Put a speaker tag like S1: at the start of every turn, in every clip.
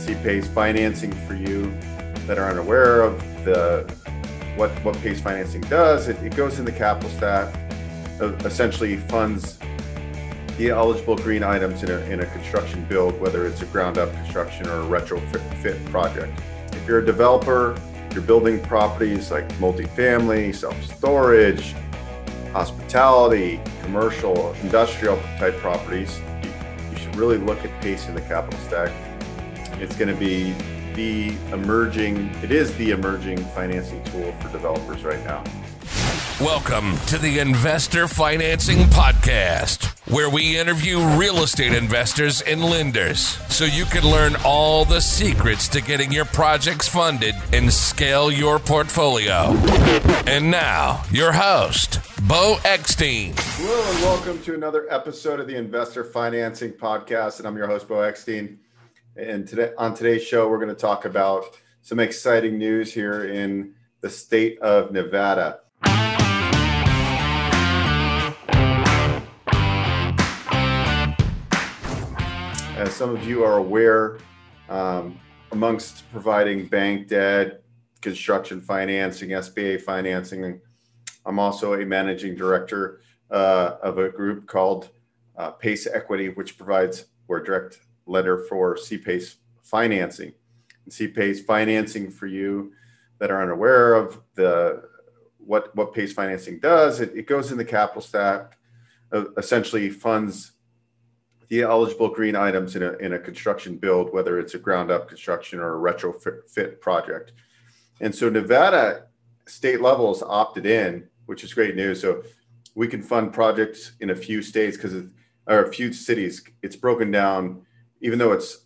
S1: CPACE financing for you that are unaware of what PACE financing does. It goes in the capital stack, essentially funds the eligible green items in a construction build, whether it's a ground up construction or a retrofit project. If you're a developer, you're building properties like multifamily, self-storage, hospitality, commercial, industrial type properties, you should really look at PACE in the capital stack. It's going to be the emerging financing tool for developers right now.
S2: Welcome to the Investor Financing Podcast, where we interview real estate investors and lenders so you can learn all the secrets to getting your projects funded and scale your portfolio. And now, your host, Beau Eckstein.
S1: Hello and welcome to another episode of the Investor Financing Podcast, and I'm your host, Beau Eckstein. And on today's show, we're going to talk about some exciting news here in the state of Nevada. As some of you are aware, amongst providing bank debt, construction financing, SBA financing, I'm also a managing director of a group called PACE Equity, which provides or direct lender for CPACE financing. And CPACE financing, for you that are unaware of what PACE financing does, it goes in the capital stack, essentially funds the eligible green items in a construction build, whether it's a ground up construction or a retrofit project. And so Nevada state level has opted in, which is great news. So we can fund projects in a few states or a few cities. It's broken down, even though it's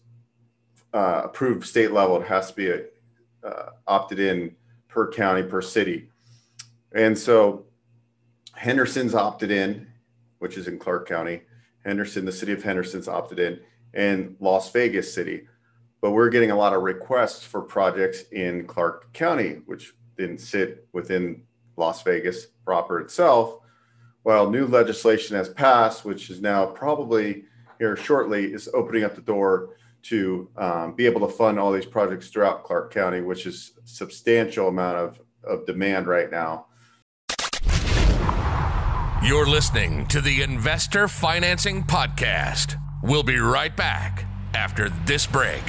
S1: approved state level, it has to be opted in per county, per city. And so Henderson's opted in, which is in Clark County. Henderson, the city of Henderson's opted in, and Las Vegas City. But we're getting a lot of requests for projects in Clark County, which didn't sit within Las Vegas proper itself. Well, new legislation has passed, which is now probably here shortly, is opening up the door to be able to fund all these projects throughout Clark County, which is a substantial amount of demand right now.
S2: You're listening to the Investor Financing Podcast. We'll be right back after this break.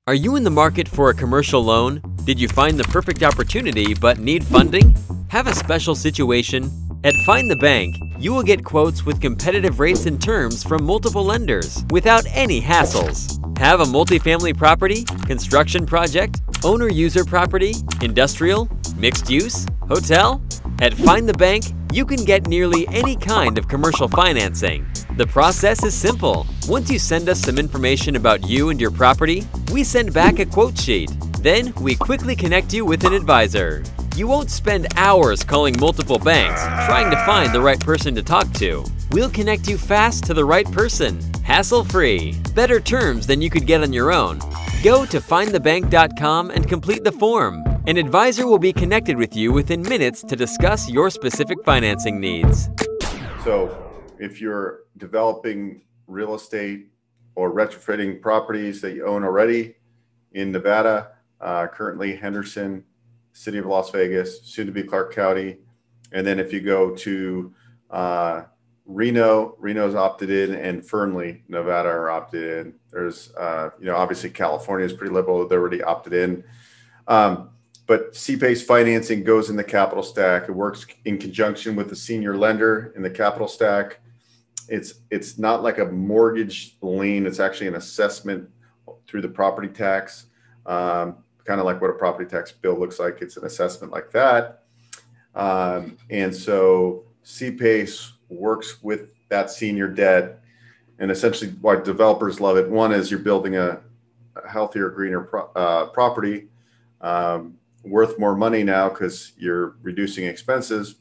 S3: Are you in the market for a commercial loan? Did you find the perfect opportunity but need funding? Have a special situation? At Find the Bank, you will get quotes with competitive rates and terms from multiple lenders without any hassles. Have a multifamily property, construction project, owner-user property, industrial, mixed use, hotel? At Find the Bank, you can get nearly any kind of commercial financing. The process is simple. Once you send us some information about you and your property, we send back a quote sheet. Then we quickly connect you with an advisor. You won't spend hours calling multiple banks trying to find the right person to talk to. We'll connect you fast to the right person, hassle-free. Better terms than you could get on your own. Go to findthebank.com and complete the form. An advisor will be connected with you within minutes to discuss your specific financing needs.
S1: So if you're developing real estate or retrofitting properties that you own already in Nevada, currently Henderson, city of Las Vegas, soon to be Clark County. And then if you go to Reno's opted in, and Fernley, Nevada are opted in. There's, obviously California is pretty liberal. They're already opted in. But CPACE financing goes in the capital stack. It works in conjunction with the senior lender in the capital stack. It's not like a mortgage lien. It's actually an assessment through the property tax, kind of like what a property tax bill looks like. It's an assessment like that. And so CPACE works with that senior debt, and essentially why developers love it. One is you're building a healthier, greener property, worth more money now because you're reducing expenses.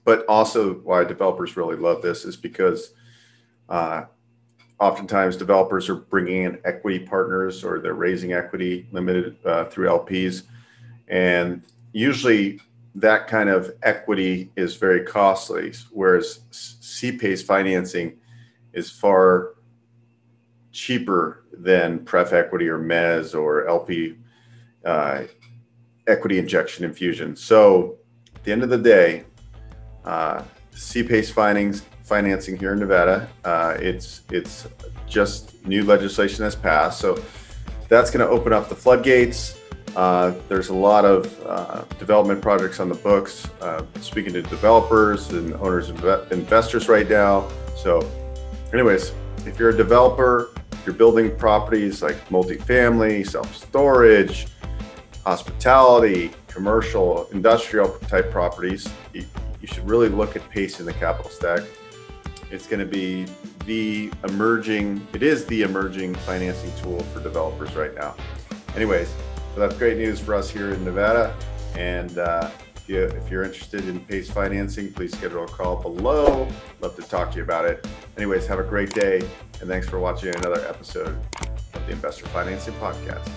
S1: But also why developers really love this is because oftentimes developers are bringing in equity partners, or they're raising equity limited through LPs. And usually that kind of equity is very costly, whereas CPACE financing is far cheaper than pref equity or mezz or LP equity injection infusion. So at the end of the day, CPACE financing here in Nevada, it's just new legislation that's passed. So that's going to open up the floodgates. There's a lot of development projects on the books, speaking to developers and owners and investors right now. So anyways, if you're a developer, you're building properties like multifamily, self-storage, hospitality, commercial, industrial type properties, you should really look at PACE in the capital stack. It's going to be the emerging financing tool for developers right now. Anyways, so that's great news for us here in Nevada. And if you're interested in PACE financing, please schedule a call below. Love to talk to you about it. Anyways, have a great day. And thanks for watching another episode of the Investor Financing Podcast.